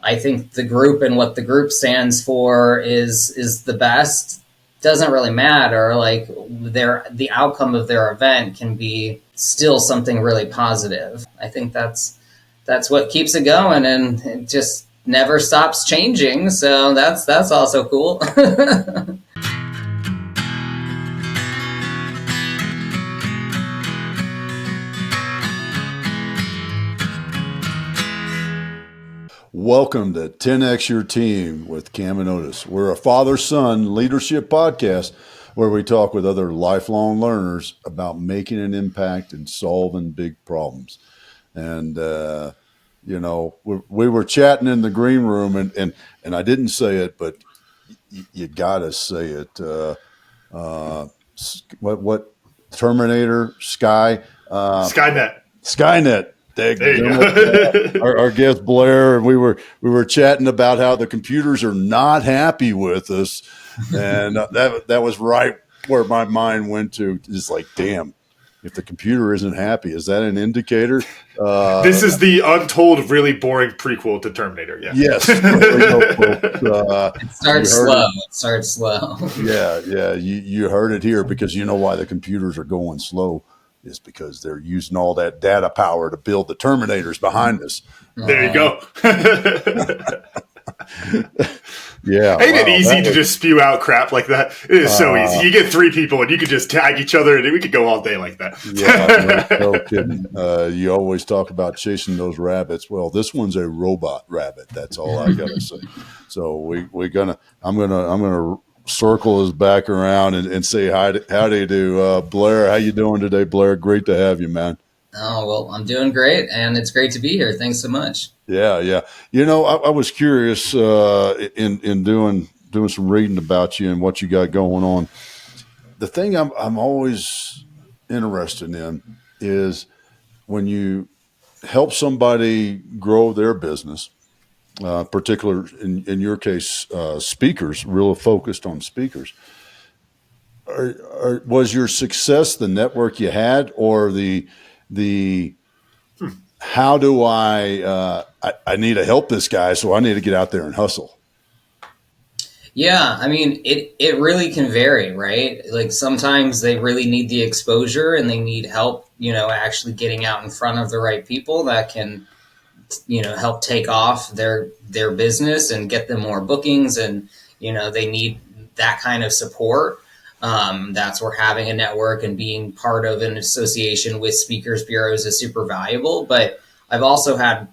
I think the group and what the group stands for is the best. Doesn't really matter. Like the outcome of their event can be still something really positive. I think that's what keeps it going, and it just never stops changing. So that's also cool. Welcome to 10X Your Team with Cam Otis. We're a father-son leadership podcast where we talk with other lifelong learners about making an impact and solving big problems. And, we were chatting in the green room, and I didn't say it, but you got to say it. What Terminator, Skynet. There you go. Our guest Blair, and we were chatting about how the computers are not happy with us, and that was right where my mind went to. It's like, damn, if the computer isn't happy, is that an indicator? This is the untold, really boring prequel to Terminator. Yeah. Yes. It starts slow. Yeah. You heard it here, because you know why the computers are going slow. Is because they're using all that data power to build the Terminators behind us. There you go. Yeah. Ain't it easy to just spew out crap like that? It is so easy. You get three people and you could just tag each other, and we could go all day like that. Yeah, no kidding. You always talk about chasing those rabbits. Well, this one's a robot rabbit. That's all I gotta say. So I'm gonna circle us back around and say howdy to Blair. How you doing today, Blair? Great to have you, man. Oh, well, I'm doing great, and it's great to be here. Thanks so much. Yeah. I was curious in doing some reading about you and what you got going on. The thing I'm always interested in is when you help somebody grow their business, particular in your case, speakers, real focused on speakers. Was your success the network you had, or the how do I need to help this guy, so I need to get out there and hustle? Yeah, I mean, it really can vary, right? Like sometimes they really need the exposure and they need help, actually getting out in front of the right people that can, help take off their business and get them more bookings. And, they need that kind of support. That's where having a network and being part of an association with speakers bureaus is super valuable. But I've also had,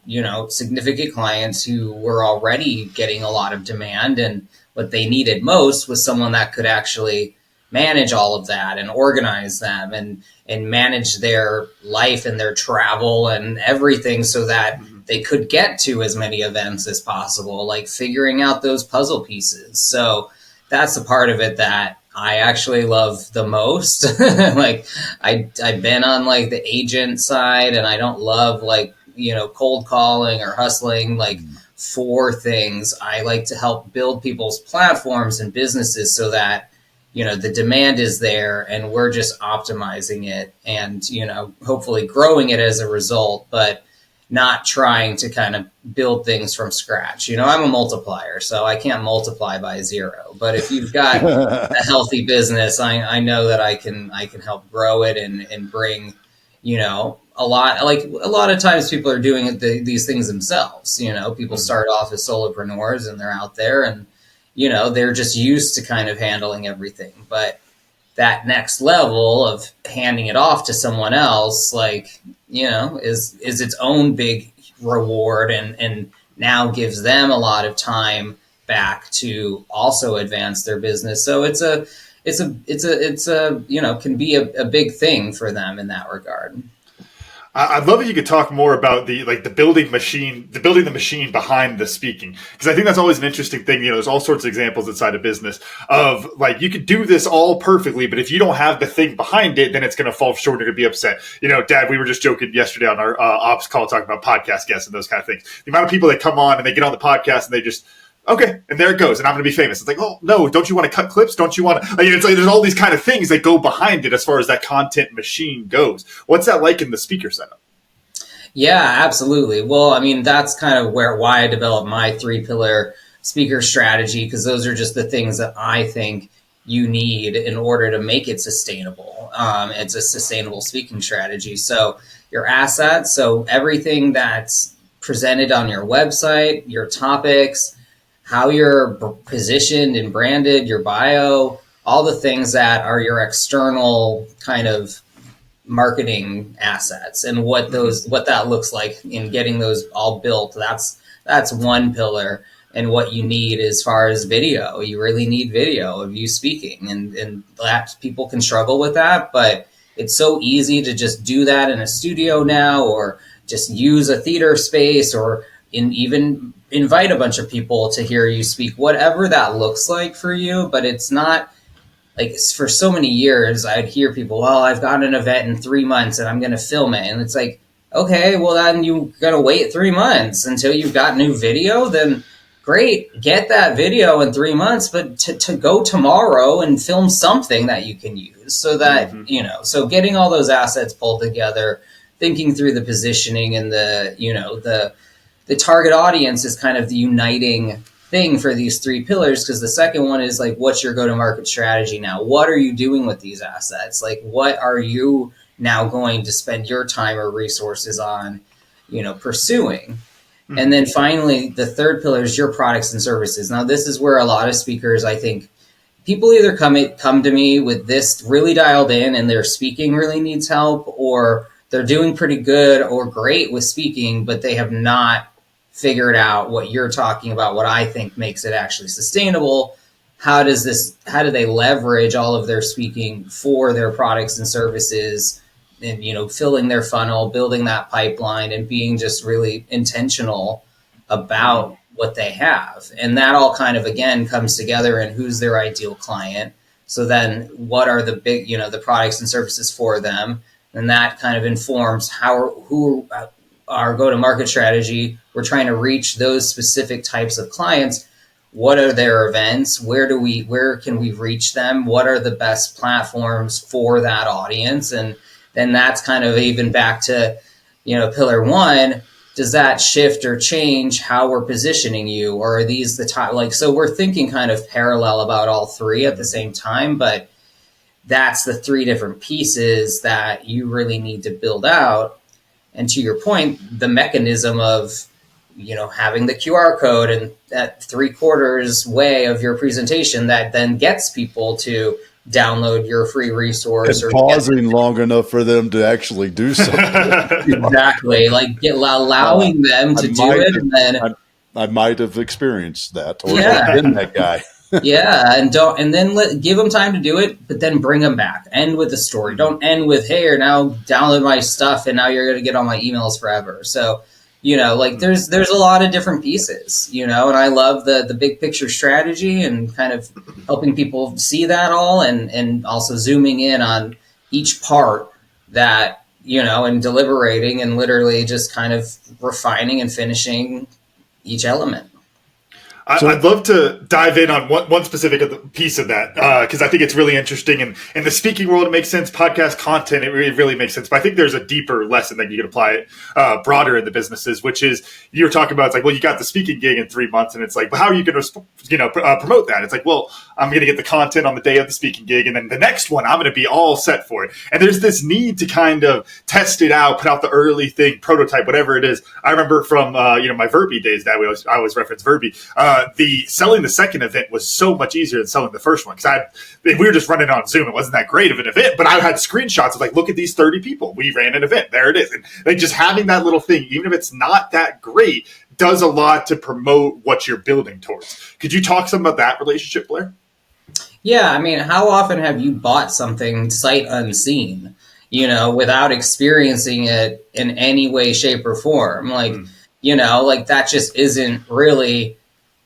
significant clients who were already getting a lot of demand, and what they needed most was someone that could actually manage all of that and organize them and manage their life and their travel and everything so that they could get to as many events as possible, like figuring out those puzzle pieces. So that's the part of it that I actually love the most. Like I've been on like the agent side, and I don't love cold calling or hustling for things. I like to help build people's platforms and businesses so that, the demand is there and we're just optimizing it and, hopefully growing it as a result, but not trying to kind of build things from scratch. I'm a multiplier, so I can't multiply by zero. But if you've got a healthy business, I know that I can help grow it and bring, a lot of times people are doing these things themselves. People start off as solopreneurs and they're out there and, they're just used to kind of handling everything. But that next level of handing it off to someone else, is its own big reward and now gives them a lot of time back to also advance their business. So it's can be a big thing for them in that regard. I'd love if you could talk more about the building the machine behind the speaking, because I think that's always an interesting thing. There's all sorts of examples inside of business of you could do this all perfectly, but if you don't have the thing behind it, then it's going to fall short. You're going to be upset. Dad, we were just joking yesterday on our ops call talking about podcast guests and those kind of things. The amount of people that come on and they get on the podcast and they just, okay, and there it goes, and I'm going to be famous. It's like, oh, no, don't you want to cut clips? Don't you want to? It's like there's all these kind of things that go behind it as far as that content machine goes. What's that like in the speaker setup? Yeah, absolutely. Well, I mean, that's kind of why I developed my 3 pillar speaker strategy, because those are just the things that I think you need in order to make it sustainable. It's a sustainable speaking strategy. So your assets, so everything that's presented on your website, your topics, how you're positioned and branded, your bio, all the things that are your external kind of marketing assets, and what that looks like in getting those all built. That's 1 pillar. And what you need as far as video, you really need video of you speaking, and that people can struggle with that, but it's so easy to just do that in a studio now, or just use a theater space, or even invite a bunch of people to hear you speak, whatever that looks like for you. But it's not like, for so many years I'd hear people, well, I've got an event in 3 months and I'm going to film it. And it's like, okay, well, then you got to wait 3 months until you've got new video. Then great, get that video in 3 months, but to go tomorrow and film something that you can use, so that, so getting all those assets pulled together, thinking through the positioning and the target audience is kind of the uniting thing for these 3 pillars. Because the second one is like, what's your go-to-market strategy now? What are you doing with these assets? Like, what are you now going to spend your time or resources on, pursuing? Mm-hmm. And then finally, the third pillar is your products and services. Now, this is where a lot of speakers, I think, people either come to me with this really dialed in and their speaking really needs help, or they're doing pretty good or great with speaking, but they have not figured out what you're talking about, what I think makes it actually sustainable. How do they leverage all of their speaking for their products and services, and, filling their funnel, building that pipeline, and being just really intentional about what they have. And that all kind of, again, comes together in who's their ideal client. So then what are the big, the products and services for them? And that kind of informs who our go-to-market strategy. We're trying to reach those specific types of clients. What are their events? Where can we reach them? What are the best platforms for that audience? And then that's kind of even back to, pillar 1. Does that shift or change how we're positioning you? Or are these the top, so we're thinking kind of parallel about all 3 at the same time, but that's the 3 different pieces that you really need to build out. And to your point, the mechanism of, having the QR code and that 3/4 way of your presentation that then gets people to download your free resource, and pausing long enough for them to actually do something. Exactly. Like allowing them to do it. And then I might have experienced that, or been that guy. Yeah, and then give them time to do it, but then bring them back. End with the story. Don't end with, hey, you're now download my stuff and now you're going to get all my emails forever. So, there's a lot of different pieces, and I love the big picture strategy and kind of helping people see that all, and also zooming in on each part that, and deliberating and literally just kind of refining and finishing each element. I'd love to dive in on one specific piece of that, because I think it's really interesting. And in the speaking world, it makes sense. Podcast content, it really makes sense. But I think there's a deeper lesson that you can apply it broader in the businesses, which is you were talking about, it's like, well, you got the speaking gig in 3 months, and it's like, well, how are you going to promote that? It's like, well, I'm going to get the content on the day of the speaking gig, and then the next one, I'm going to be all set for it. And there's this need to kind of test it out, put out the early thing, prototype, whatever it is. I remember from my Verbi days that I always reference Verbi. The selling the second event was so much easier than selling the first one, because we were just running on Zoom. It wasn't that great of an event, but I had screenshots of like, look at these 30 people. We ran an event. There it is. And like, just having that little thing, even if it's not that great, does a lot to promote what you're building towards. Could you talk some about that relationship, Blair? Yeah, I mean, how often have you bought something sight unseen, without experiencing it in any way, shape, or form? Like, that just isn't really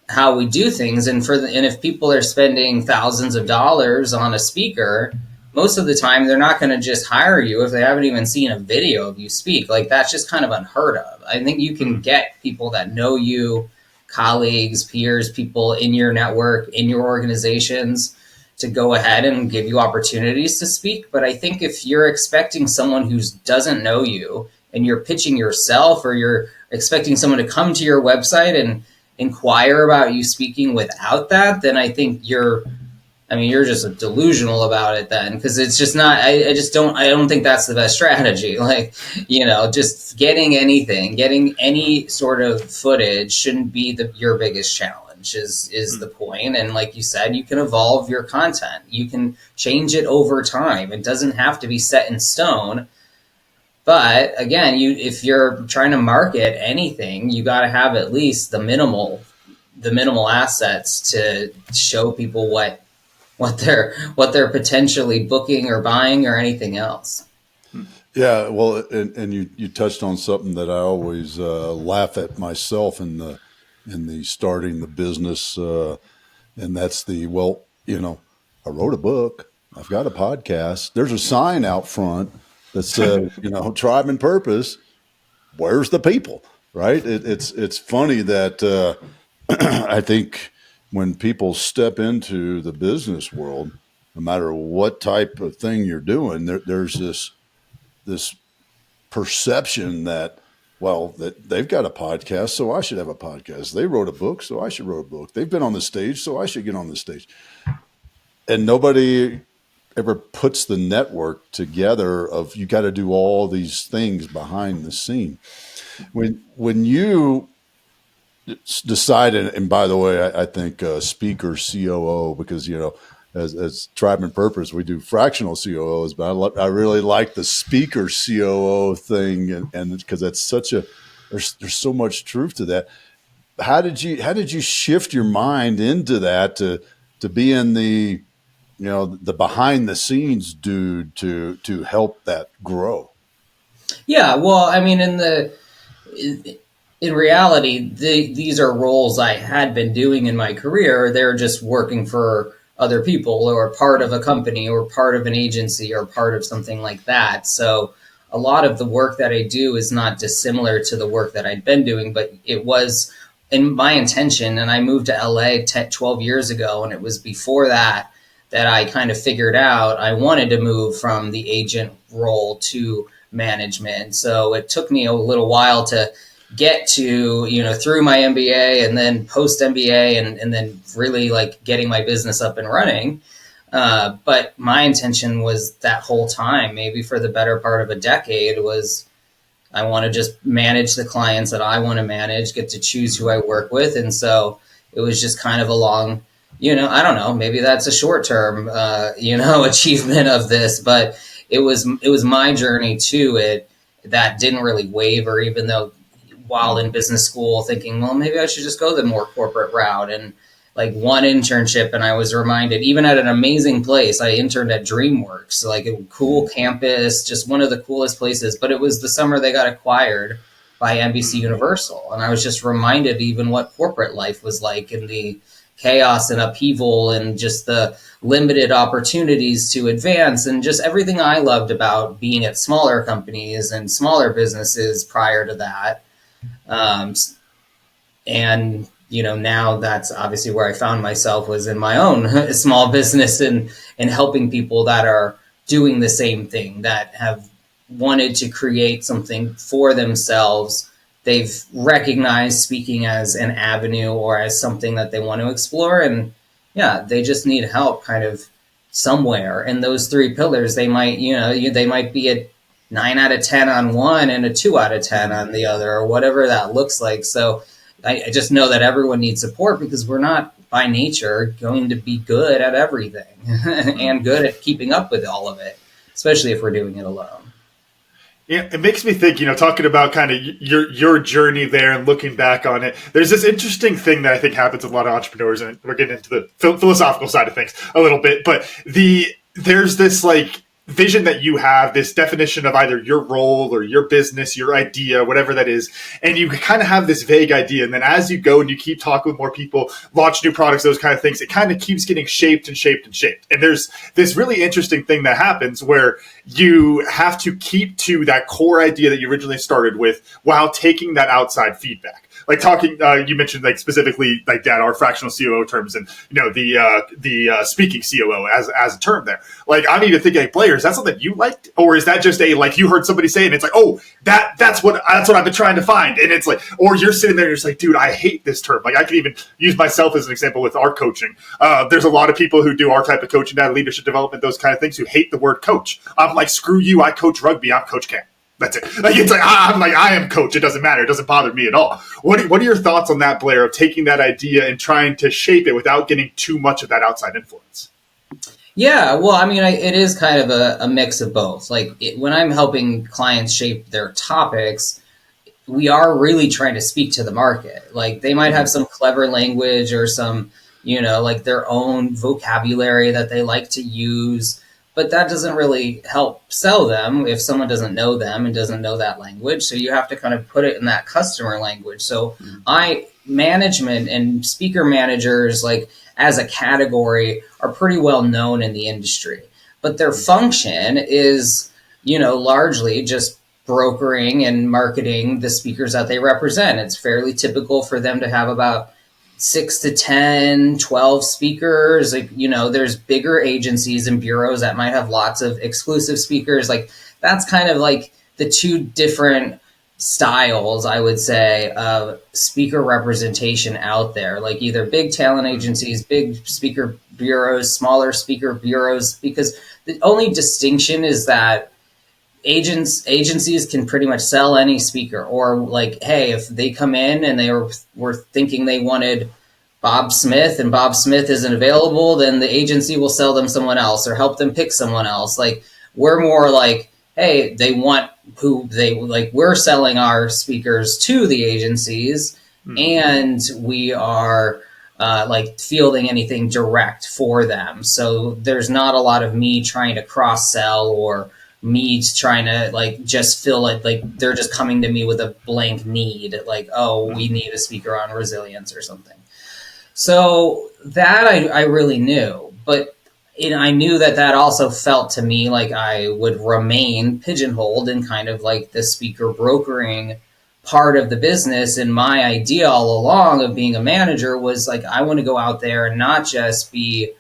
how we do things. And if people are spending thousands of dollars on a speaker, most of the time they're not going to just hire you if they haven't even seen a video of you speak. Like, that's just kind of unheard of. I think you can get people that know you, colleagues, peers, people in your network, in your organizations, to go ahead and give you opportunities to speak. But I think if you're expecting someone who doesn't know you, and you're pitching yourself, or you're expecting someone to come to your website and inquire about you speaking without that, then I think you're just delusional about it then, because it's just not, I don't think that's the best strategy. Like, just getting any sort of footage shouldn't be your biggest challenge is the point. And like you said, you can evolve your content. You can change it over time. It doesn't have to be set in stone. But again, if you're trying to market anything, you got to have at least the minimal assets to show people what they're potentially booking or buying or anything else. Yeah, well, and you touched on something that I always laugh at myself in the starting the business, and that's I wrote a book, I've got a podcast. There's a sign out front that says, Tribe and Purpose. Where's the people? Right? It's funny that I think when people step into the business world, no matter what type of thing you're doing, there's this perception that, well, that they've got a podcast, so I should have a podcast. They wrote a book, so I should write a book. They've been on the stage, so I should get on the stage. And nobody ever puts the network together of, you got to do all these things behind the scene. When you decided, and by the way, I think speaker COO, because as Tribe and Purpose, we do fractional COOs, but I really like the speaker COO thing, and because that's there's so much truth to that. How did you shift your mind into that to be in the the behind the scenes dude to help that grow? Yeah, well, I mean, in reality, these are roles I had been doing in my career. They're just working for other people, or part of a company, or part of an agency, or part of something like that. So a lot of the work that I do is not dissimilar to the work that I'd been doing, but it was in my intention. And I moved to LA 12 years ago, and it was before that I kind of figured out I wanted to move from the agent role to management. So it took me a little while to get to, through my MBA and then post MBA and then really like getting my business up and running. But my intention was that whole time, maybe for the better part of a decade, was I want to just manage the clients that I want to manage, get to choose who I work with. And so it was just kind of a long, I don't know, maybe that's a short-term, achievement of this, but it was my journey to it that didn't really waver, even though while in business school thinking, well, maybe I should just go the more corporate route. And like one internship, and I was reminded, even at an amazing place, I interned at DreamWorks, like a cool campus, just one of the coolest places. But it was the summer they got acquired by NBC Universal. And I was just reminded even what corporate life was like, in the chaos and upheaval and just the limited opportunities to advance, and just everything I loved about being at smaller companies and smaller businesses prior to that. And now that's obviously where I found myself, was in my own small business and helping people that are doing the same thing, that have wanted to create something for themselves. They've recognized speaking as an avenue or as something that they want to explore. And yeah, they just need help kind of somewhere. And those three pillars, they might, they might be a 9 out of 10 on one and a 2 out of 10 on the other, or whatever that looks like. So I just know that everyone needs support, because we're not by nature going to be good at everything and good at keeping up with all of it, especially if we're doing it alone. Yeah, it makes me think, talking about kind of your journey there and looking back on it, there's this interesting thing that I think happens with a lot of entrepreneurs, and we're getting into the philosophical side of things a little bit, but there's this like vision that you have, this definition of either your role or your business, your idea, whatever that is. And you kind of have this vague idea. And then as you go and you keep talking with more people, launch new products, those kind of things, it kind of keeps getting shaped and shaped and shaped. And there's this really interesting thing that happens where you have to keep to that core idea that you originally started with while taking that outside feedback. like talking, you mentioned like specifically like that, our fractional COO terms and, the speaking COO as a term there. Like, I'm even thinking, like, Blair, is that something you liked? Or is that just like you heard somebody say it and it's like, oh, that's what I've been trying to find. And it's like, or you're sitting there and you're just like, dude, I hate this term. Like, I can even use myself as an example with our coaching. There's a lot of people who do our type of coaching, that leadership development, those kind of things, who hate the word coach. I'm like, screw you. I coach rugby. I'm Coach Cam. That's it. Like, it's like, I'm like, I am coach. It doesn't matter. It doesn't bother me at all. What are your thoughts on that, Blair, of taking that idea and trying to shape it without getting too much of that outside influence? Yeah, well, I mean, it is kind of a mix of both. Like, when I'm helping clients shape their topics, we are really trying to speak to the market. Like, they might have some clever language or some, like their own vocabulary that they like to use, but that doesn't really help sell them if someone doesn't know them and doesn't know that language. So you have to kind of put it in that customer language. So management and speaker managers, like, as a category, are pretty well known in the industry, but their function is, largely just brokering and marketing the speakers that they represent. It's fairly typical for them to have about 6 to 10, 12 speakers. Like, there's bigger agencies and bureaus that might have lots of exclusive speakers. Like, that's kind of like the two different styles, I would say, of speaker representation out there. Like, either big talent agencies, big speaker bureaus, smaller speaker bureaus, because the only distinction is that agencies can pretty much sell any speaker. Or, like, hey, if they come in and they were thinking they wanted Bob Smith and Bob Smith isn't available, then the agency will sell them someone else or help them pick someone else. Like, we're more like, hey, they want who they like. We're selling our speakers to the agencies, and we are like fielding anything direct for them. So there's not a lot of me trying to cross sell or me trying to like just fill it. Like, they're just coming to me with a blank need, like, oh, we need a speaker on resilience or something. So that I really knew, but I knew that also felt to me like I would remain pigeonholed in kind of like the speaker brokering part of the business. And my idea all along of being a manager was like, I want to go out there and not just be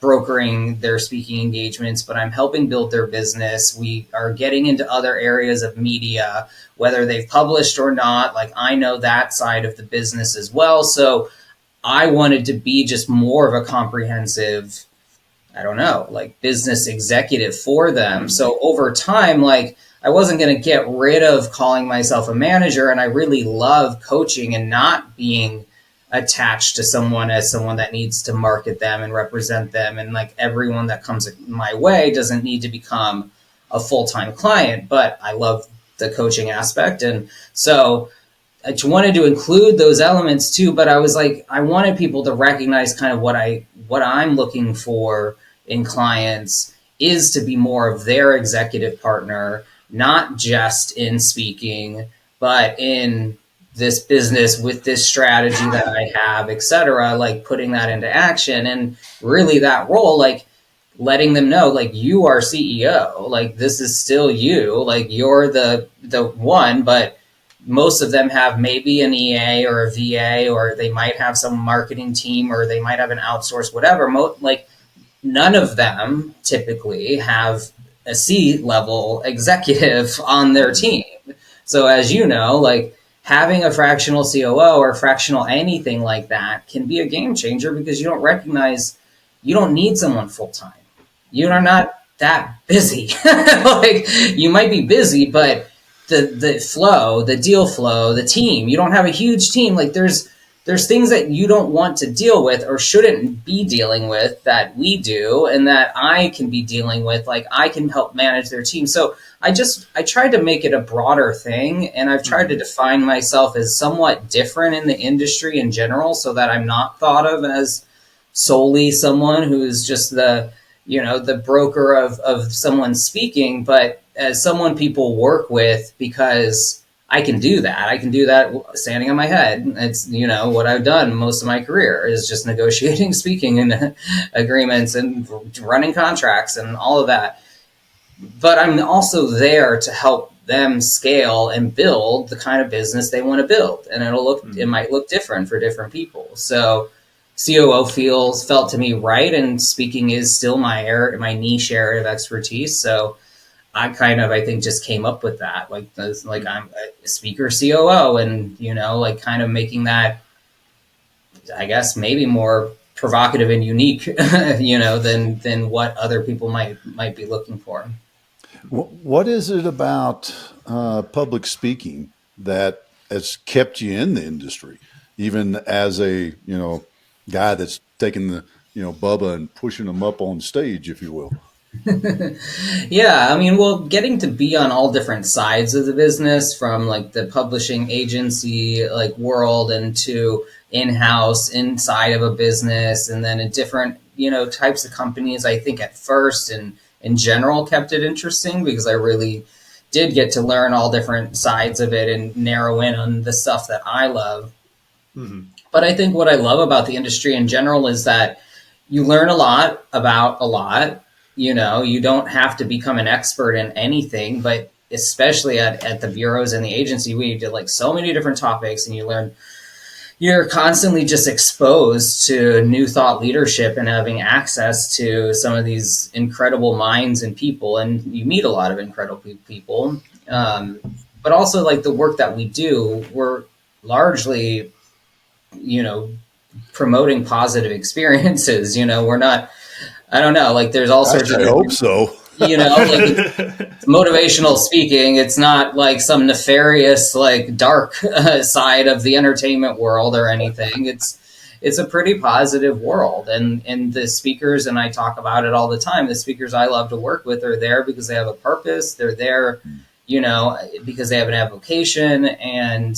brokering their speaking engagements, but I'm helping build their business. We are getting into other areas of media, whether they've published or not. Like, I know that side of the business as well. So I wanted to be just more of a comprehensive, I don't know, like, business executive for them. So over time, like, I wasn't going to get rid of calling myself a manager. And I really love coaching and not being attached to someone as someone that needs to market them and represent them. And like, everyone that comes my way doesn't need to become a full-time client, but I love the coaching aspect. And so I wanted to include those elements too, but I was like, I wanted people to recognize kind of what I'm looking for in clients is to be more of their executive partner, not just in speaking, but in this business with this strategy that I have, et cetera, like putting that into action. And really that role, like letting them know, like, you are CEO, like, this is still you, like, you're the one, but most of them have maybe an EA or a VA, or they might have some marketing team, or they might have an outsource, whatever. Like, none of them typically have a C-level executive on their team. So as you know, like, having a fractional COO or fractional anything like that can be a game changer, because you don't recognize you don't need someone full-time. You are not that busy. Like, you might be busy, but the flow, the deal flow, the team, you don't have a huge team. Like, there's things that you don't want to deal with or shouldn't be dealing with that we do, and that I can be dealing with. Like, I can help manage their team. So I tried to make it a broader thing, and I've tried to define myself as somewhat different in the industry in general, so that I'm not thought of as solely someone who is just the broker of someone speaking, but as someone people work with, because I can do that. I can do that standing on my head. It's, what I've done most of my career is just negotiating speaking and agreements and running contracts and all of that. But I'm also there to help them scale and build the kind of business they want to build. And it might look different for different people. So COO felt to me right. And speaking is still my niche area of expertise. So I think just came up with that, I'm a speaker COO, and, kind of making that, I guess, maybe more provocative and unique, than what other people might be looking for. What is it about public speaking that has kept you in the industry, even as a guy that's taking the Bubba and pushing him up on stage, if you will? Yeah, I mean, well, getting to be on all different sides of the business, from like the publishing agency world into in-house inside of a business, and then in different types of companies, I think at first and in general kept it interesting because I really did get to learn all different sides of it and narrow in on the stuff that I love. Mm-hmm. But I think what I love about the industry in general is that you learn a lot about a lot. You don't have to become an expert in anything, but especially at the bureaus and the agency, we did so many different topics, and you're constantly just exposed to new thought leadership and having access to some of these incredible minds and people, and you meet a lot of incredible people. But also the work that we do, we're largely, promoting positive experiences. We're not, I don't know, there's all sorts of... I hope so. It's motivational speaking. It's not some nefarious, dark side of the entertainment world or anything. It's a pretty positive world. And the speakers, and I talk about it all the time, the speakers I love to work with are there because they have a purpose. They're there, because they have an avocation, and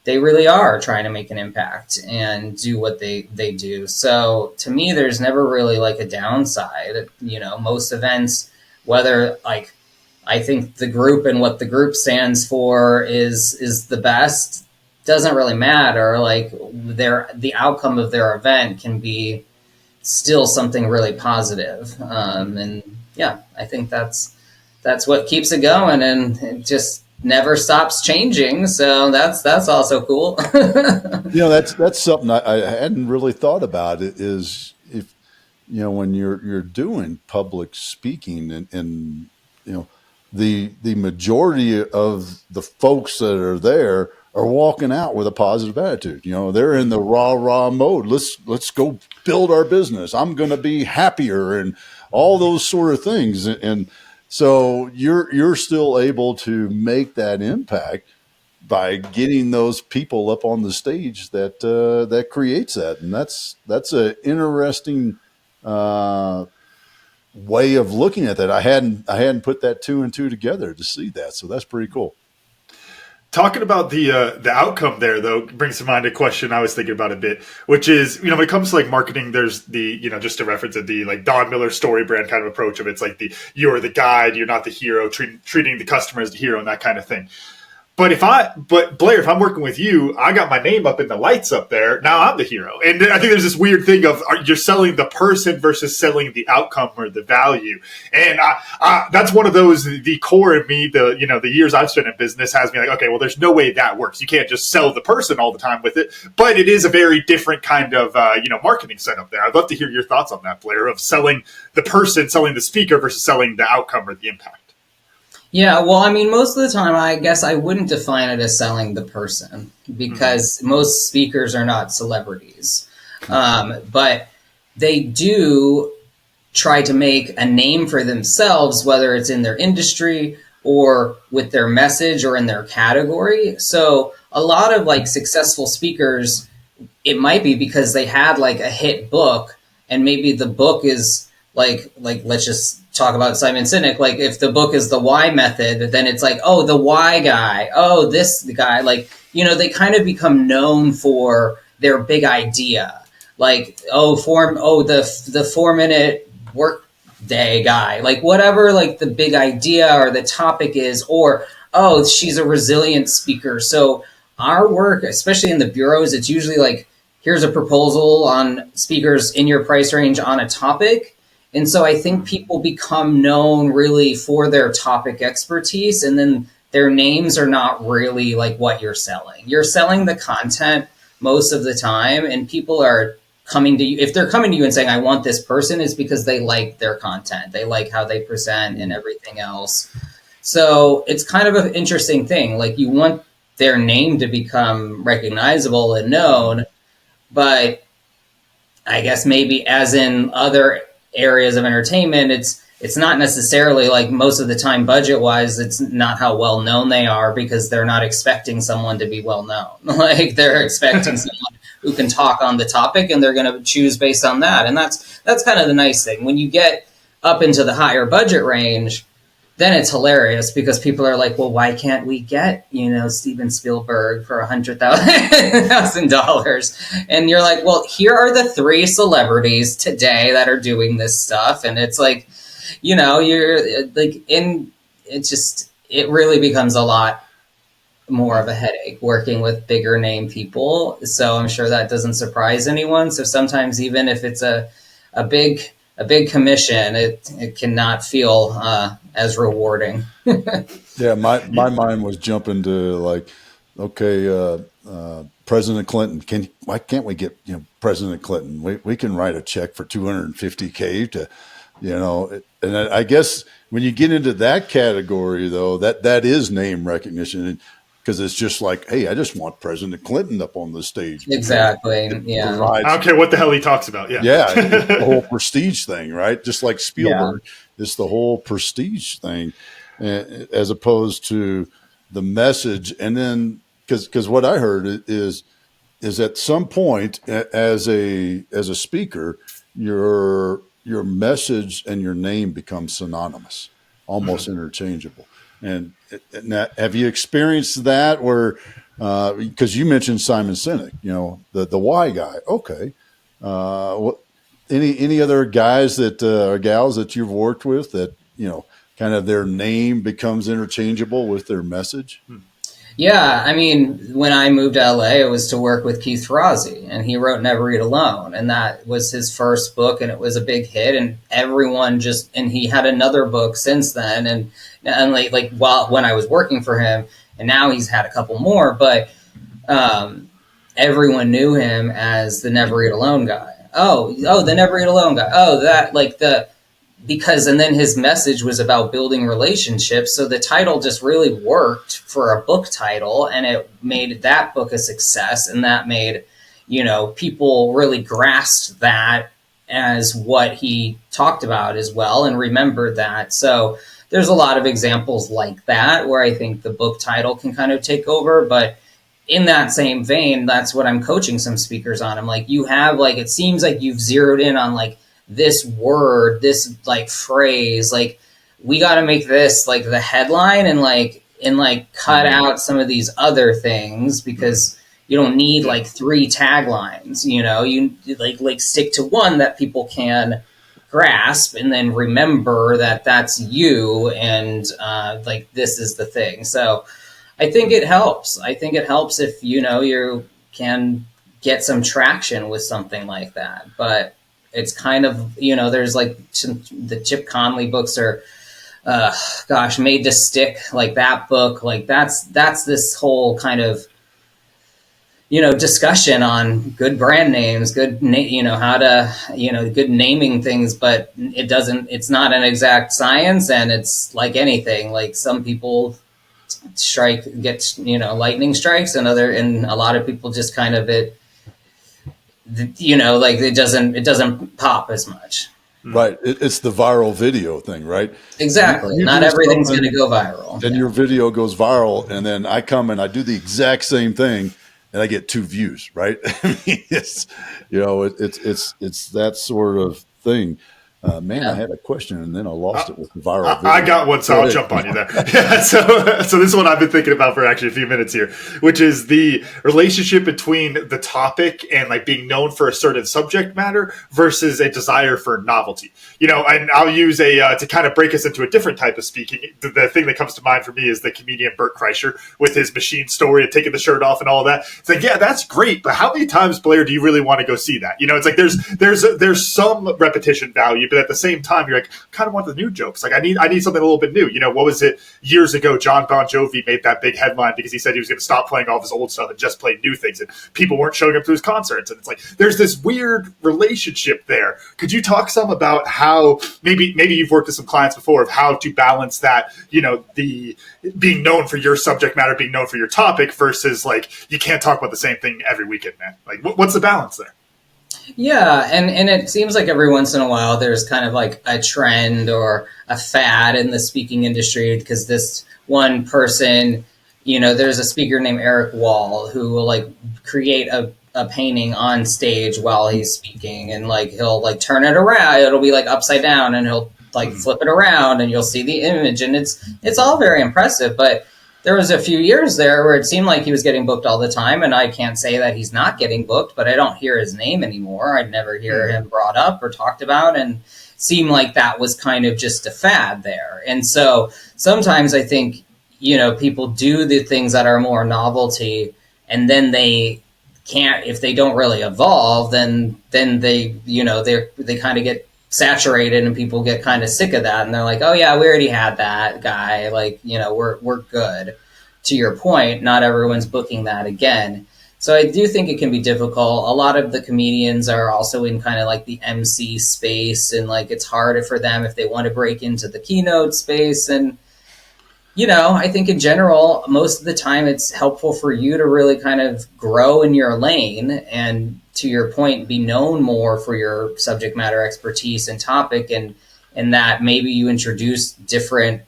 they really are trying to make an impact and do what they do. So to me, there's never really a downside. Most events, whether I think the group and what the group stands for is the best, doesn't really matter. The outcome of their event can be still something really positive. And yeah, I think that's what keeps it going, and it just never stops changing. So that's also cool. That's something I hadn't really thought about. It is, if when you're doing public speaking, and the majority of the folks that are there are walking out with a positive attitude. They're in the rah mode. Let's go build our business. I'm going to be happier, and all those sort of things. And so you're still able to make that impact by getting those people up on the stage that creates that. And that's an interesting way of looking at that. I hadn't put that two and two together to see that. So that's pretty cool. Talking about the outcome there, though, brings to mind a question I was thinking about a bit, which is, when it comes to marketing, there's the, just to reference it, the Don Miller story brand kind of approach of it's you're the guide, you're not the hero, treating the customer as the hero and that kind of thing. But Blair, if I'm working with you, I got my name up in the lights up there. Now I'm the hero. And I think there's this weird thing of you're selling the person versus selling the outcome or the value. And that's one of those, the core in me, the years I've spent in business has me okay, well, there's no way that works. You can't just sell the person all the time with it. But it is a very different kind of, marketing setup there. I'd love to hear your thoughts on that, Blair, of selling the person, selling the speaker versus selling the outcome or the impact. Yeah, well, I mean, most of the time, I guess I wouldn't define it as selling the person, because most speakers are not celebrities. But they do try to make a name for themselves, whether it's in their industry or with their message or in their category. So a lot of successful speakers, it might be because they had a hit book, and maybe the book is let's just talk about Simon Sinek. If the book is The Why Method, then it's oh, the why guy. Oh, the guy. They kind of become known for their big idea. The 4-minute work day guy. Whatever the big idea or the topic is, or oh, she's a resilient speaker. So our work, especially in the bureaus, it's usually here's a proposal on speakers in your price range on a topic. And so I think people become known really for their topic expertise, and then their names are not really like what you're selling. You're selling the content most of the time, and people are coming to you. If they're coming to you and saying, I want this person, is because they like their content. They like how they present and everything else. So it's kind of an interesting thing. Like, you want their name to become recognizable and known, but I guess maybe as in other areas of entertainment, it's not necessarily like, most of the time, budget wise, it's not how well known they are, because they're not expecting someone to be well known. Like, they're expecting someone who can talk on the topic, and they're going to choose based on that. And that's kind of the nice thing. When you get up into the higher budget range, then it's hilarious, because people are like, well, why can't we get, Steven Spielberg for $100,000? And you're like, well, here are the 3 celebrities today that are doing this stuff. And it's like, you're like, it really becomes a lot more of a headache working with bigger name people. So I'm sure that doesn't surprise anyone. So sometimes, even if it's a big commission, it cannot feel as rewarding. Yeah, my mind was jumping to like, okay, President Clinton. Why can't we get President Clinton? We can write a check for $250K to, and I guess when you get into that category, though, that is name recognition, because it's just like, hey, I just want President Clinton up on the stage. Exactly. Yeah. I don't care what the hell he talks about. Yeah. Yeah. The whole prestige thing, right? Just like Spielberg, it's the whole prestige thing, as opposed to the message. And then, because what I heard is at some point, as a speaker, your message and your name become synonymous, almost interchangeable. And have you experienced that where, because you mentioned Simon Sinek, the why guy. Okay. What, any other guys that or gals that you've worked with that, kind of their name becomes interchangeable with their message? Yeah, I mean, when I moved to LA, it was to work with Keith Ferrazzi, and he wrote Never Eat Alone, and that was his first book, and it was a big hit, and everyone and he had another book since then, and like while when I was working for him, and now he's had a couple more, but everyone knew him as the Never Eat Alone guy. Oh, the Never Eat Alone guy. Oh, that, like, and then his message was about building relationships. So the title just really worked for a book title, and it made that book a success. And that made, people really grasped that as what he talked about as well, and remembered that. So there's a lot of examples like that where I think the book title can kind of take over. But in that same vein, that's what I'm coaching some speakers on. I'm like, it seems like you've zeroed in on like this word, this like phrase, like we got to make this like the headline, and cut out some of these other things, because you don't need like 3 taglines, you like stick to one that people can grasp, and then remember that that's you, and like this is the thing. So I think it helps. I think it helps if you can get some traction with something like that. But it's kind of, there's like the Chip Conley books are, Made to Stick, like that book, like that's this whole kind of, discussion on good brand names, good, how to, good naming things, but it's not an exact science, and it's like anything. Like some people get lightning strikes, and a lot of people just kind of it doesn't pop as much. Right. It's the viral video thing, right? Exactly. Not everything's going to go viral. Then your video goes viral, and then I come and I do the exact same thing, and I get 2 views, right? I mean, it's that sort of thing. I had a question, and then I lost it with the viral video. I got one, so I'll jump on you there. Yeah, so this is what I've been thinking about for actually a few minutes here, which is the relationship between the topic and like being known for a certain subject matter versus a desire for novelty. And I'll use to kind of break us into a different type of speaking. The thing that comes to mind for me is the comedian Bert Kreischer with his machine story and taking the shirt off and all of that. It's like, yeah, that's great, but how many times, Blair, do you really want to go see that? It's like there's some repetition value, but at the same time, you're like, kind of want the new jokes. Like I need something a little bit new. What was it years ago? John Bon Jovi made that big headline because he said he was going to stop playing all of his old stuff and just play new things, and people weren't showing up to his concerts. And it's like there's this weird relationship there. Could you talk some about how maybe you've worked with some clients before of how to balance that? The being known for your subject matter, being known for your topic versus like you can't talk about the same thing every weekend, man. Like what's the balance there? Yeah, and it seems like every once in a while there's kind of like a trend or a fad in the speaking industry because this one person, there's a speaker named Eric Wall who will like create a painting on stage while he's speaking, and like he'll like turn it around, it'll be like upside down, and he'll like flip it around and you'll see the image, and it's all very impressive. But there was a few years there where it seemed like he was getting booked all the time, and I can't say that he's not getting booked, but I don't hear his name anymore. I'd never hear him brought up or talked about, and seemed like that was kind of just a fad there. And so sometimes I think, people do the things that are more novelty, and then they can't, if they don't really evolve, then they, they kind of get saturated and people get kind of sick of that, and they're like, oh yeah, we already had that guy, like we're good. To your point, not everyone's booking that again, so I do think it can be difficult. A lot of the comedians are also in kind of like the MC space, and like it's harder for them if they want to break into the keynote space. And I think in general, most of the time it's helpful for you to really kind of grow in your lane and, to your point, be known more for your subject matter expertise and topic, and that maybe you introduce different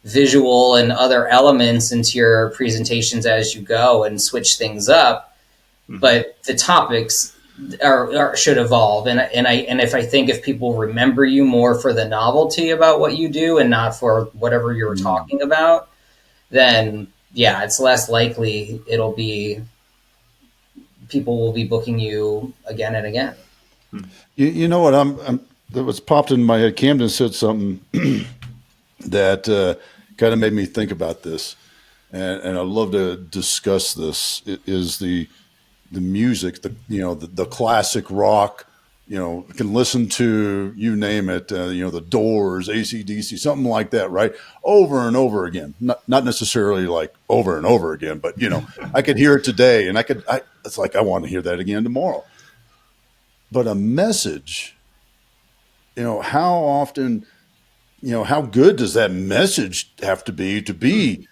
visual and other elements into your presentations as you go and switch things up. But the topics should evolve. And if people remember you more for the novelty about what you do and not for whatever you were talking about, then yeah, it's less likely people will be booking you again and again. You know what? That was popped in my head. Camden said something that kind of made me think about this, and I'd love to discuss this. It is the music, the classic rock. Can listen to, you name it, the Doors, AC/DC, something like that, right? Over and over again. Not necessarily like over and over again, but, I could hear it today, and it's like I want to hear that again tomorrow. But a message, how often, how good does that message have to be,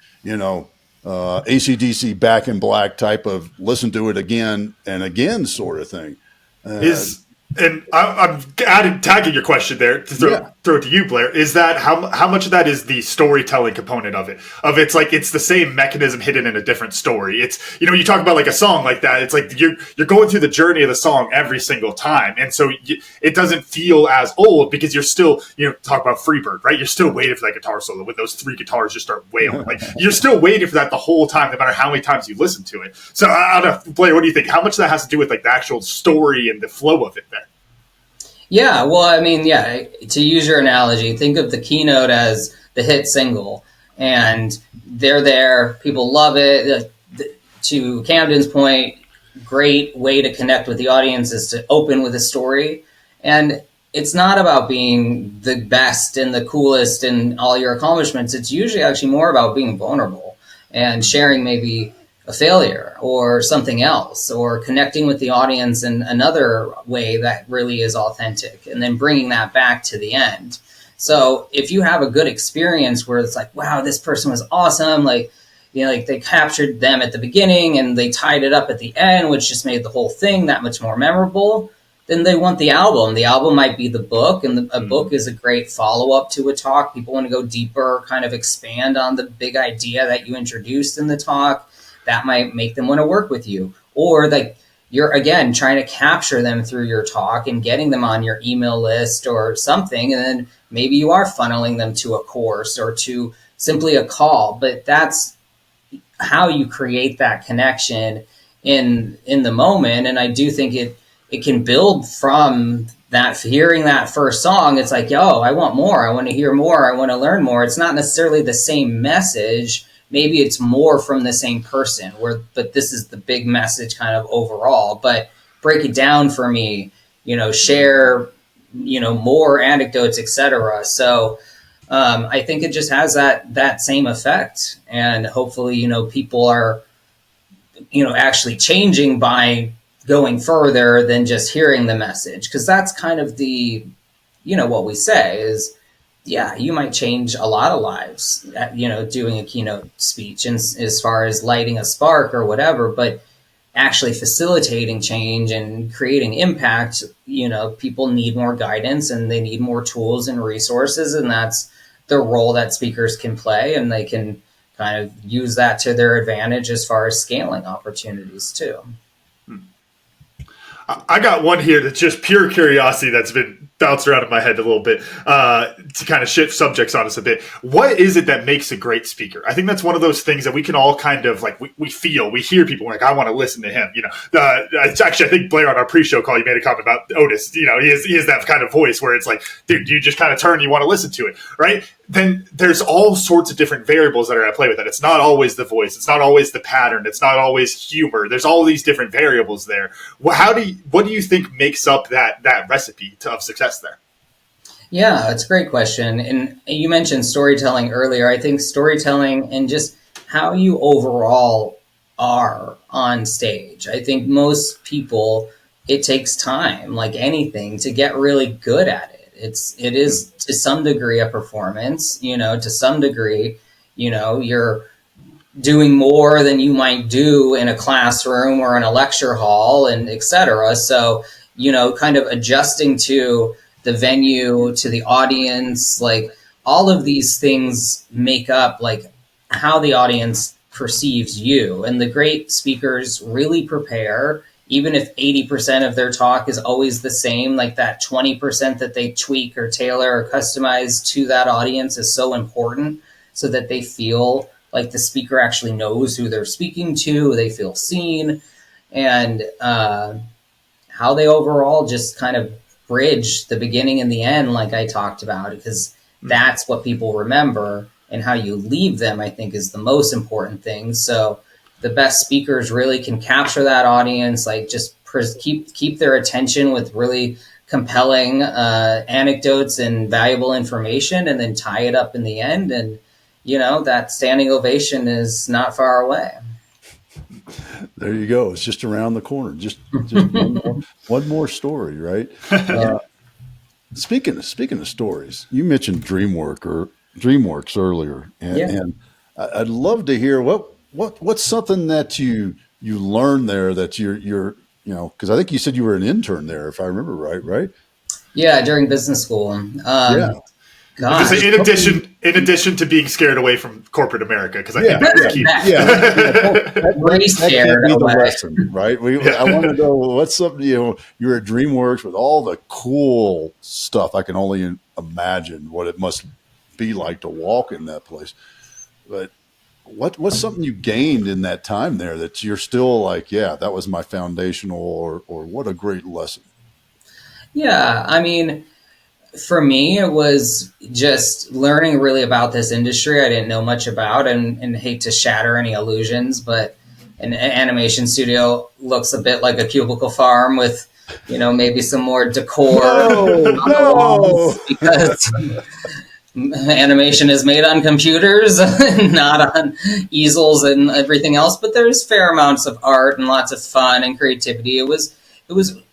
AC/DC Back in Black type of listen to it again and again sort of thing? And I'm tagging your question there to throw it to you, Blair. Is that how much of that is the storytelling component of it? It's like it's the same mechanism hidden in a different story. It's you talk about like a song like that. It's like you're going through the journey of the song every single time, and so it doesn't feel as old because you're still talk about Freebird, right? You're still waiting for that guitar solo when those three guitars just start wailing. Like you're still waiting for that the whole time, no matter how many times you listen to it. So I don't know, Blair, what do you think? How much of that has to do with like the actual story and the flow of it there? Yeah, well, I mean, to use your analogy, think of the keynote as the hit single, and they're there, people love it. To Camden's point, great way to connect with the audience is to open with a story. And it's not about being the best and the coolest and all your accomplishments. It's usually actually more about being vulnerable and sharing maybe a failure or something else, or connecting with the audience in another way that really is authentic, and then bringing that back to the end. So if you have a good experience where it's like, wow, this person was awesome, like they captured them at the beginning and they tied it up at the end, which just made the whole thing that much more memorable, then they want the album. The album might be the book, and a book is a great follow-up to a talk. People want to go deeper, kind of expand on the big idea that you introduced in the talk. That might make them want to work with you. Or like you're, again, trying to capture them through your talk and getting them on your email list or something. And then maybe you are funneling them to a course or to simply a call. But that's how you create that connection in the moment. And I do think it can build from that, hearing that first song. It's like, yo, I want more. I want to hear more. I want to learn more. It's not necessarily the same message. Maybe it's more from the same person, but this is the big message kind of overall. But break it down for me, share more anecdotes, etc. So I think it just has that same effect, and hopefully, people are, actually changing by going further than just hearing the message, because that's kind of the, what we say is, yeah, you might change a lot of lives, doing a keynote speech, and as far as lighting a spark or whatever, but actually facilitating change and creating impact, people need more guidance and they need more tools and resources. And that's the role that speakers can play. And they can kind of use that to their advantage as far as scaling opportunities too. I got one here that's just pure curiosity that's been bounced around in my head a little bit to kind of shift subjects on us a bit. What is it that makes a great speaker? I think that's one of those things that we can all kind of like, we hear people like, I want to listen to him. It's actually, I think Blair on our pre-show call, you made a comment about Otis. He has that kind of voice where it's like, dude, you just kind of turn, you want to listen to it, right? Then there's all sorts of different variables that are at play with it. It's not always the voice. It's not always the pattern. It's not always humor. There's all these different variables there. What do you think makes up that recipe of success there? Yeah, it's a great question. And you mentioned storytelling earlier. I think storytelling and just how you overall are on stage. I think most people, it takes time, like anything, to get really good at it. It is to some degree a performance, to some degree, you're doing more than you might do in a classroom or in a lecture hall, and et cetera. So, kind of adjusting to the venue, to the audience, like all of these things make up like how the audience perceives you. And the great speakers really prepare, even if 80% of their talk is always the same, like that 20% that they tweak or tailor or customize to that audience is so important, so that they feel like the speaker actually knows who they're speaking to, they feel seen, and how they overall just kind of bridge the beginning and the end, like I talked about, because that's what people remember, and how you leave them, I think, is the most important thing. So the best speakers really can capture that audience, like just keep their attention with really compelling anecdotes and valuable information, and then tie it up in the end. And, that standing ovation is not far away. There you go. It's just around the corner. Just one more story, right? Speaking of stories, you mentioned DreamWorks earlier, and I'd love to hear what's something that you learned there that you're because I think you said you were an intern there, if I remember right? Yeah, during business school. Gosh. In addition to being scared away from corporate America, because I think that's key. That can't be the lesson, right? I want to know what's something, you're at DreamWorks with all the cool stuff. I can only imagine what it must be like to walk in that place. But what's something you gained in that time there that you're still like, yeah, that was my foundational, or what a great lesson? Yeah, I mean, for me, it was just learning really about this industry I didn't know much about, and hate to shatter any illusions, but an animation studio looks a bit like a cubicle farm with, maybe some more decor on the walls, because animation is made on computers, not on easels and everything else. But there's fair amounts of art and lots of fun and creativity. It was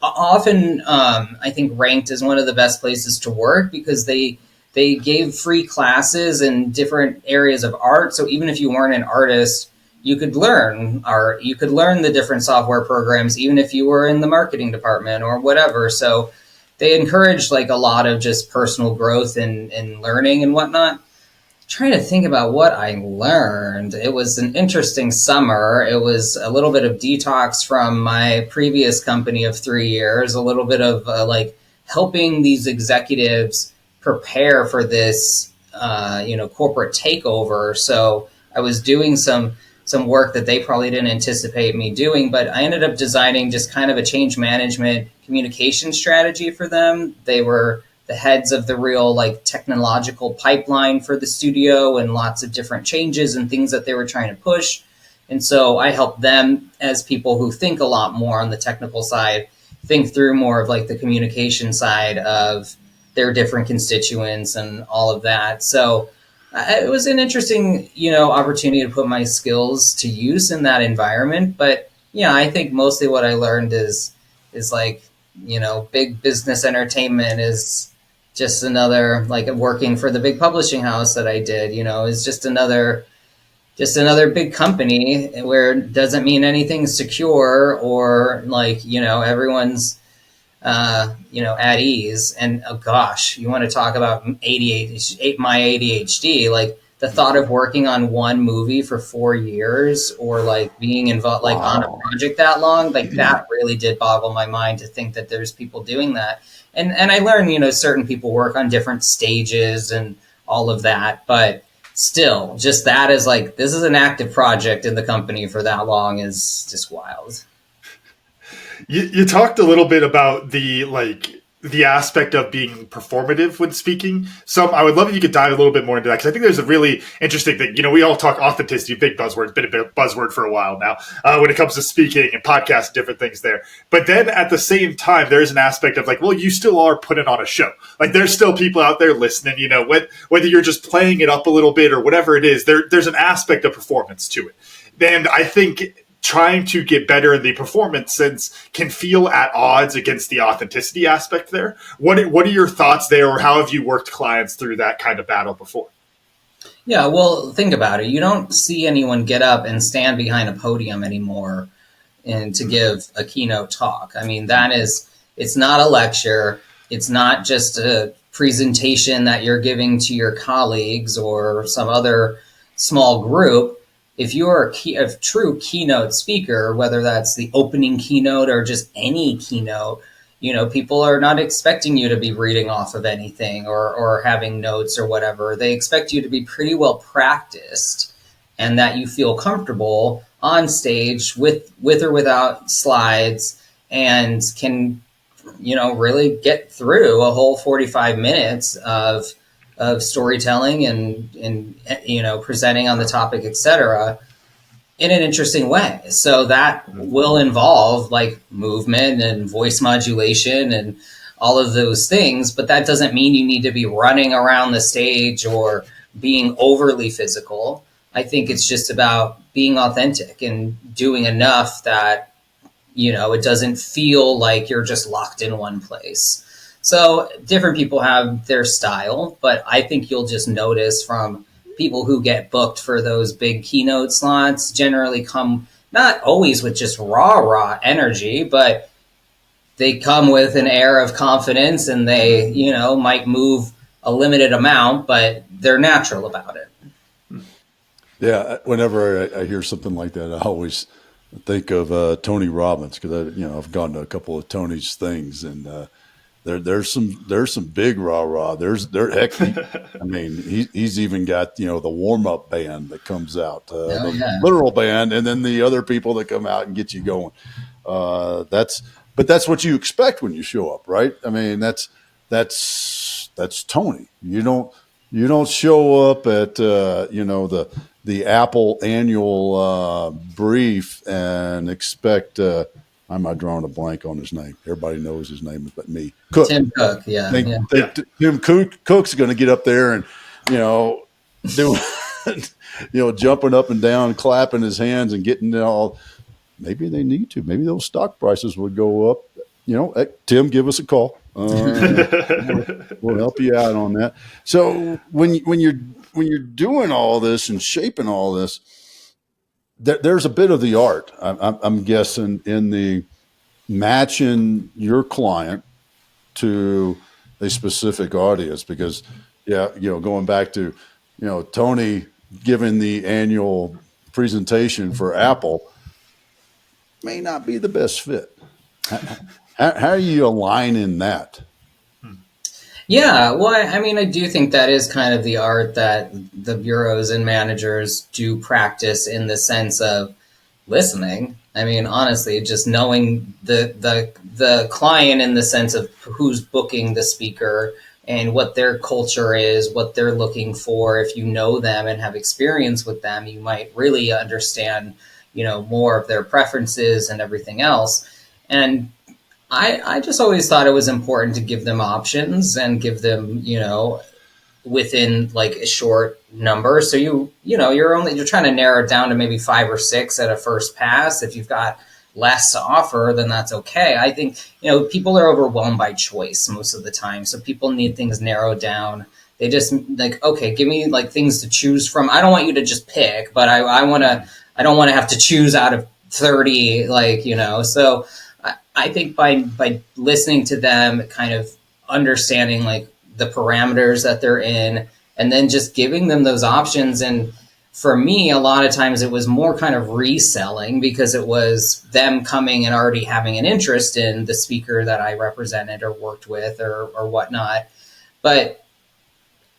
often, I think, ranked as one of the best places to work, because they gave free classes in different areas of art. So even if you weren't an artist, you could learn art. You could learn the different software programs, even if you were in the marketing department or whatever. So they encouraged like a lot of just personal growth and learning and whatnot. Trying to think about what I learned. It was an interesting summer. It was a little bit of detox from my previous company of 3 years, a little bit of like helping these executives prepare for this, corporate takeover. So I was doing some work that they probably didn't anticipate me doing, but I ended up designing just kind of a change management communication strategy for them. They were the heads of the real like technological pipeline for the studio, and lots of different changes and things that they were trying to push. And so I helped them, as people who think a lot more on the technical side, think through more of like the communication side of their different constituents and all of that. So it was an interesting, opportunity to put my skills to use in that environment. But yeah, I think mostly what I learned is like, big business entertainment is just another, like working for the big publishing house that I did, is just another big company where it doesn't mean anything's secure or like, everyone's at ease. And oh gosh, you want to talk about ADHD, my ADHD, like the thought of working on one movie for 4 years or like being involved, like on a project that long, like that really did boggle my mind to think that there's people doing that. And I learned, certain people work on different stages and all of that, but still just that is like, this is an active project in the company for that long is just wild. You talked a little bit about the aspect of being performative when speaking. I would love if you could dive a little bit more into that, because I think there's a really interesting thing. We all talk authenticity, big buzzword, been a bit buzzword for a while now when it comes to speaking and podcasts, different things there. But then at the same time, there's an aspect of like, well, you still are putting on a show. Like there's still people out there listening, whether you're just playing it up a little bit or whatever it is, there's an aspect of performance to it. And I think trying to get better in the performance sense can feel at odds against the authenticity aspect there. What are your thoughts there, or how have you worked clients through that kind of battle before? Yeah, well, think about it. You don't see anyone get up and stand behind a podium anymore and to give a keynote talk. I mean, it's not a lecture. It's not just a presentation that you're giving to your colleagues or some other small group. If you're a true keynote speaker, whether that's the opening keynote or just any keynote, people are not expecting you to be reading off of anything or having notes or whatever. They expect you to be pretty well practiced and that you feel comfortable on stage with or without slides and can, really get through a whole 45 minutes of storytelling and presenting on the topic, etc., in an interesting way. So that will involve like movement and voice modulation and all of those things, but that doesn't mean you need to be running around the stage or being overly physical. I think it's just about being authentic and doing enough that, it doesn't feel like you're just locked in one place. So different people have their style, but I think you'll just notice from people who get booked for those big keynote slots generally come not always with just raw energy, but they come with an air of confidence and they, might move a limited amount, but they're natural about it. Yeah. Whenever I hear something like that, I always think of Tony Robbins, because I've gone to a couple of Tony's things, and there's some big rah. He's even got the warm up band that comes out, literal band, and then the other people that come out and get you going. That's what you expect when you show up, right? I mean, that's Tony. You don't show up at the Apple annual brief and expect. I'm not drawing a blank on his name. Everybody knows his name but me. Cook. Tim Cook, yeah. Tim Cook's going to get up there and, do, jumping up and down, clapping his hands and getting all. Maybe they need to. Maybe those stock prices would go up. Tim, give us a call. We'll help you out on that. So when you're doing all this and shaping all this, there's a bit of the art, I'm guessing, in the matching your client to a specific audience, because going back to Tony giving the annual presentation for Apple may not be the best fit. How are you aligning that? Yeah, well, I do think that is kind of the art that the bureaus and managers do practice, in the sense of listening. I mean, honestly, just knowing the client in the sense of who's booking the speaker and what their culture is, what they're looking for. If you know them and have experience with them, you might really understand, more of their preferences and everything else. And I just always thought it was important to give them options and give them, within like a short number. So you're trying to narrow it down to maybe 5 or 6 at a first pass. If you've got less to offer, then that's okay. I think, people are overwhelmed by choice most of the time. So people need things narrowed down. They just like, okay, give me like things to choose from. I don't want you to just pick, but I don't want to have to choose out of 30, so I think by listening to them, kind of understanding like the parameters that they're in, and then just giving them those options. And for me, a lot of times it was more kind of reselling, because it was them coming and already having an interest in the speaker that I represented or worked with or whatnot. But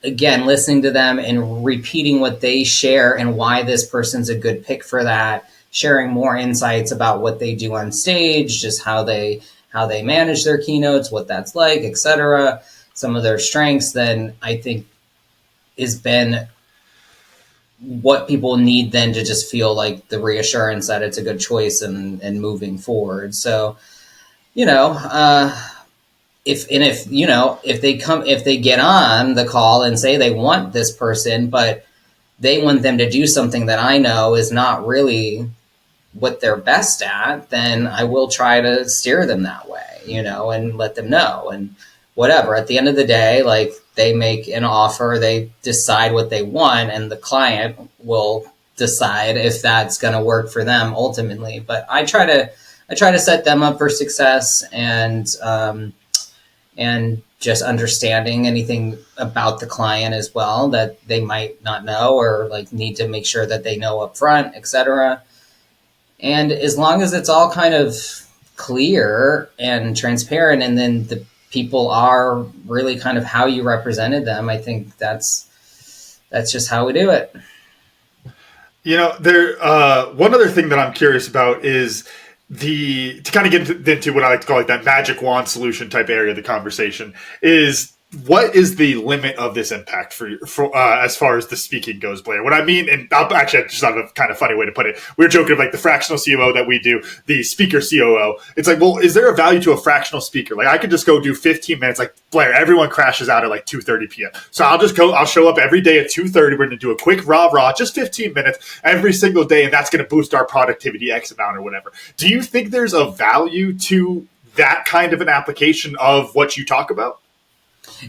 again, listening to them and repeating what they share and why this person's a good pick for that, sharing more insights about what they do on stage, just how they manage their keynotes, what that's like, etc., some of their strengths, then I think has been what people need then to just feel like the reassurance that it's a good choice and moving forward. So, you know, if they get on the call and say they want this person, but they want them to do something that I know is not really what they're best at, then I will try to steer them that way, and let them know. And whatever, at the end of the day, like, they make an offer, they decide what they want, and the client will decide if that's going to work for them ultimately. But I try to set them up for success, and just understanding anything about the client as well that they might not know, or like need to make sure that they know up front, etc. And as long as it's all kind of clear and transparent, and then the people are really kind of how you represented them, I think that's just how we do it. One other thing that I'm curious about is to kind of get into what I like to call like that magic wand solution type area of the conversation is, what is the limit of this impact for as far as the speaking goes, Blair? What I mean, and I just thought of a kind of funny way to put it. We were joking of like the fractional COO that we do, the speaker COO. It's like, well, is there a value to a fractional speaker? Like, I could just go do 15 minutes. Like, Blair, everyone crashes out at like 2:30 p.m. So I'll show up every day at 2:30. We're going to do a quick rah, just 15 minutes every single day, and that's going to boost our productivity X amount or whatever. Do you think there's a value to that kind of an application of what you talk about?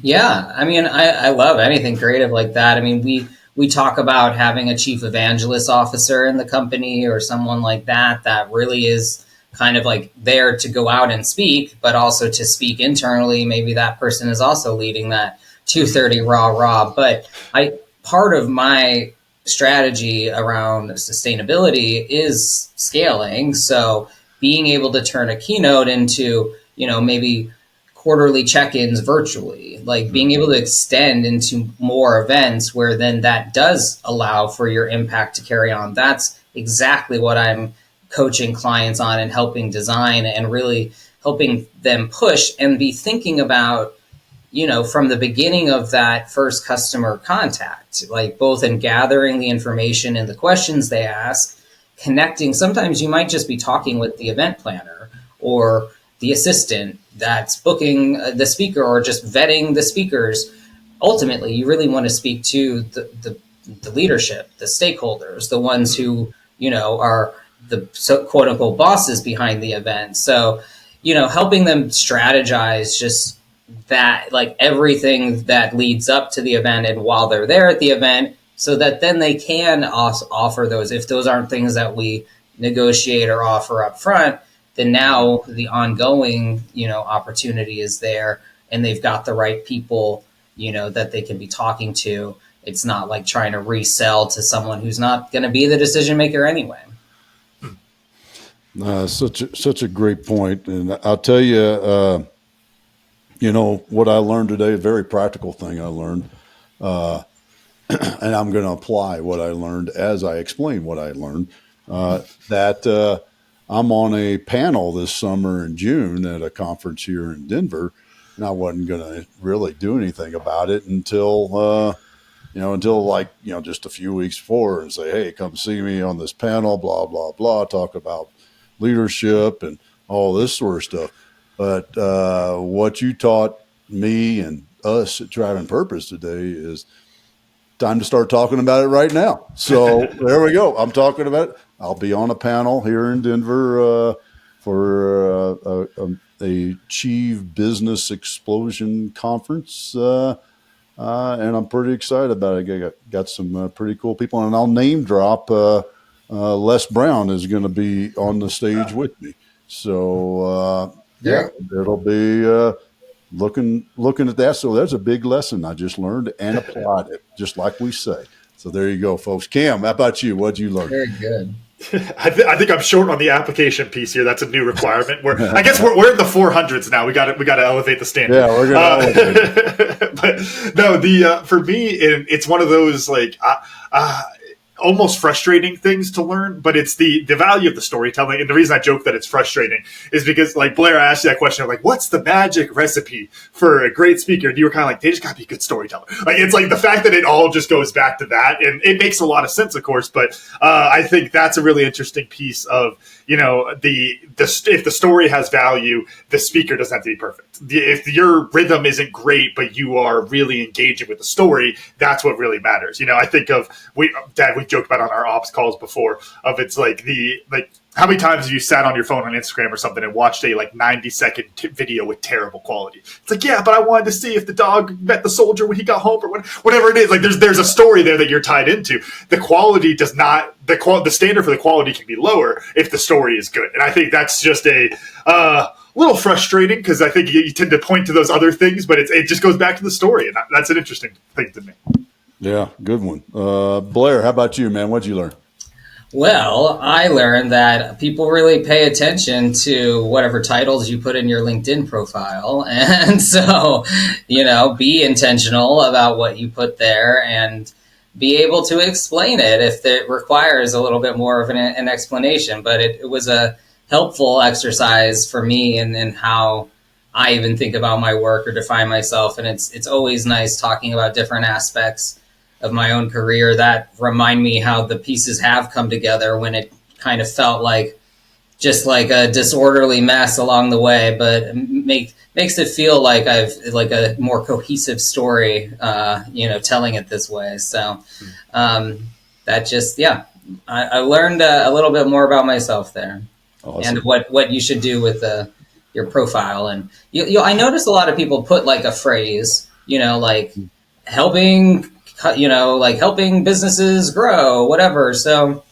Yeah, I mean, I love anything creative like that. I mean, we talk about having a chief evangelist officer in the company, or someone like that really is kind of like there to go out and speak, but also to speak internally. Maybe that person is also leading that 2:30 rah. But part of my strategy around sustainability is scaling. So being able to turn a keynote into, maybe quarterly check-ins virtually, like being able to extend into more events where then that does allow for your impact to carry on. That's exactly what I'm coaching clients on and helping design, and really helping them push and be thinking about, from the beginning of that first customer contact, like both in gathering the information and the questions they ask, connecting. Sometimes you might just be talking with the event planner or the assistant that's booking the speaker, or just vetting the speakers. Ultimately, you really want to speak to the leadership, the stakeholders, the ones who, are the quote unquote bosses behind the event. So, helping them strategize just that, like everything that leads up to the event and while they're there at the event, so that then they can offer those. If those aren't things that we negotiate or offer up front, then now the ongoing, opportunity is there, and they've got the right people, that they can be talking to. It's not like trying to resell to someone who's not going to be the decision maker anyway. Such a great point. And I'll tell you, what I learned today, a very practical thing I learned, and I'm going to apply what I learned as I explain what I learned, that I'm on a panel this summer in June at a conference here in Denver, and I wasn't going to really do anything about it until just a few weeks before, and say, hey, come see me on this panel, blah, blah, blah, talk about leadership and all this sort of stuff. But what you taught me and us at Driving Purpose today is time to start talking about it right now. So there we go. I'm talking about it. I'll be on a panel here in Denver for a Achieve Business Explosion Conference. And I'm pretty excited about it. I got some pretty cool people, and I'll name drop. Les Brown is going to be on the stage with me. So yeah, it'll be looking at that. So there's a big lesson I just learned and applied it, just like we say. So there you go, folks. Cam, how about you? What'd you learn? Very good. I think I'm short on the application piece here. That's a new requirement. I guess we're in the 400s now. We got to elevate the standard. Yeah, we're gonna elevate it. But no, for me, it's one of those like almost frustrating things to learn, but it's the value of the storytelling. And the reason I joke that it's frustrating is because, like, Blair, I asked you that question of, like, what's the magic recipe for a great speaker? And you were kind of like, they just gotta be a good storyteller. Like, it's like the fact that it all just goes back to that, and it makes a lot of sense, of course, but I think that's a really interesting piece of, you know, if the story has value, the speaker doesn't have to be perfect. If your rhythm isn't great, but you are really engaging with the story, that's what really matters. You know, I think of Dad, we joked about on our ops calls before of it's like how many times have you sat on your phone on Instagram or something and watched a 90-second video with terrible quality? It's like, yeah, but I wanted to see if the dog met the soldier when he got home or whatever it is. Like there's a story there that you're tied into. The quality does not, the standard for the quality can be lower if the story is good. And I think that's just a little frustrating because I think you tend to point to those other things, but it just goes back to the story. And that's an interesting thing to me. Yeah, good one. Blair, how about you, man? What'd you learn? Well, I learned that people really pay attention to whatever titles you put in your LinkedIn profile. And so, you know, be intentional about what you put there and be able to explain it if it requires a little bit more of an explanation. But it was a helpful exercise for me in how I even think about my work or define myself. And it's always nice talking about different aspects of my own career that remind me how the pieces have come together when it kind of felt like just like a disorderly mess along the way, but makes it feel like I've like a more cohesive story, telling it this way. So that just, I learned a little bit more about myself there. Awesome. And what you should do with your profile. And I notice a lot of people put like a phrase, like helping businesses grow, whatever. So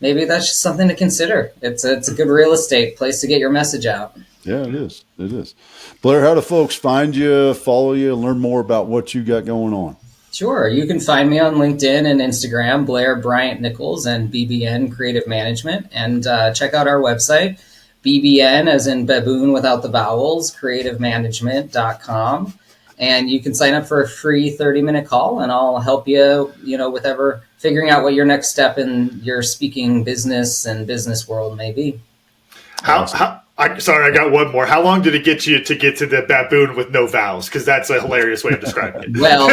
maybe that's just something to consider. It's a good real estate place to get your message out. Yeah, it is. It is. Blair, how do folks find you, follow you, learn more about what you got going on? Sure. You can find me on LinkedIn and Instagram, Blair Bryant Nichols and BBN Creative Management. And check out our website, BBN as in baboon without the vowels, creativemanagement.com. And you can sign up for a free 30-minute call, and I'll help you, with figuring out what your next step in your speaking business and business world may be. Sorry, I got one more. How long did it get you to get to the baboon with no vowels? Because that's a hilarious way of describing it. Well,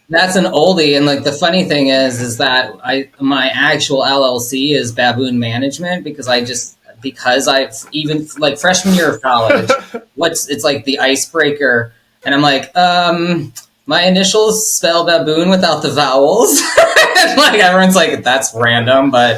that's an oldie, and the funny thing is that my actual LLC is Baboon Management because I've even freshman year of college, it's like the icebreaker. And I'm like, my initials spell baboon without the vowels. And everyone's like, that's random, but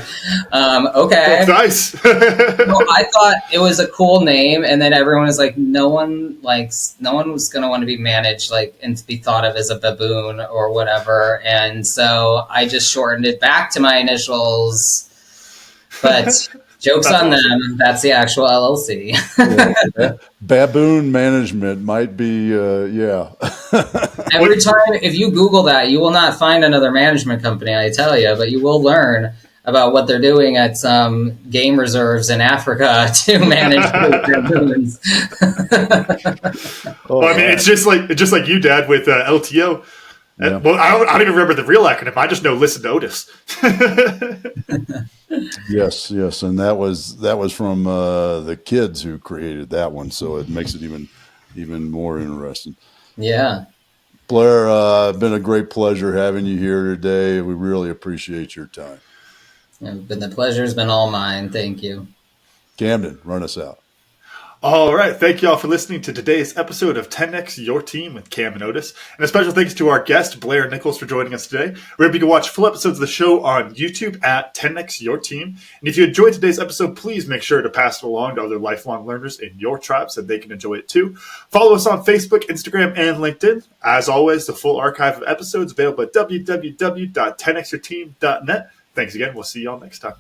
okay. That's nice. Well, I thought it was a cool name, and then everyone was like, no one was gonna want to be managed and to be thought of as a baboon or whatever. And so I just shortened it back to my initials. But joke's on them. That's the actual LLC. Yeah. Baboon Management might be, Every time, if you Google that, you will not find another management company, I tell you, but you will learn about what they're doing at some game reserves in Africa to manage baboons. Well, I mean, it's just like you, Dad, with LTO. Yeah. Well, I don't even remember the real acronym. I just know Listen to Otis. Yes, and that was from the kids who created that one, so it makes it even more interesting. Yeah, Blair, been a great pleasure having you here today. We really appreciate your time. The pleasure's been all mine. Thank you. Camden, run us out. All right. Thank you all for listening to today's episode of 10X Your Team with Cam and Otis. And a special thanks to our guest, Blair Nichols, for joining us today. Remember, you can watch full episodes of the show on YouTube at 10X Your Team. And if you enjoyed today's episode, please make sure to pass it along to other lifelong learners in your tribe so they can enjoy it too. Follow us on Facebook, Instagram, and LinkedIn. As always, the full archive of episodes available at www.10xyourteam.net. Thanks again. We'll see you all next time.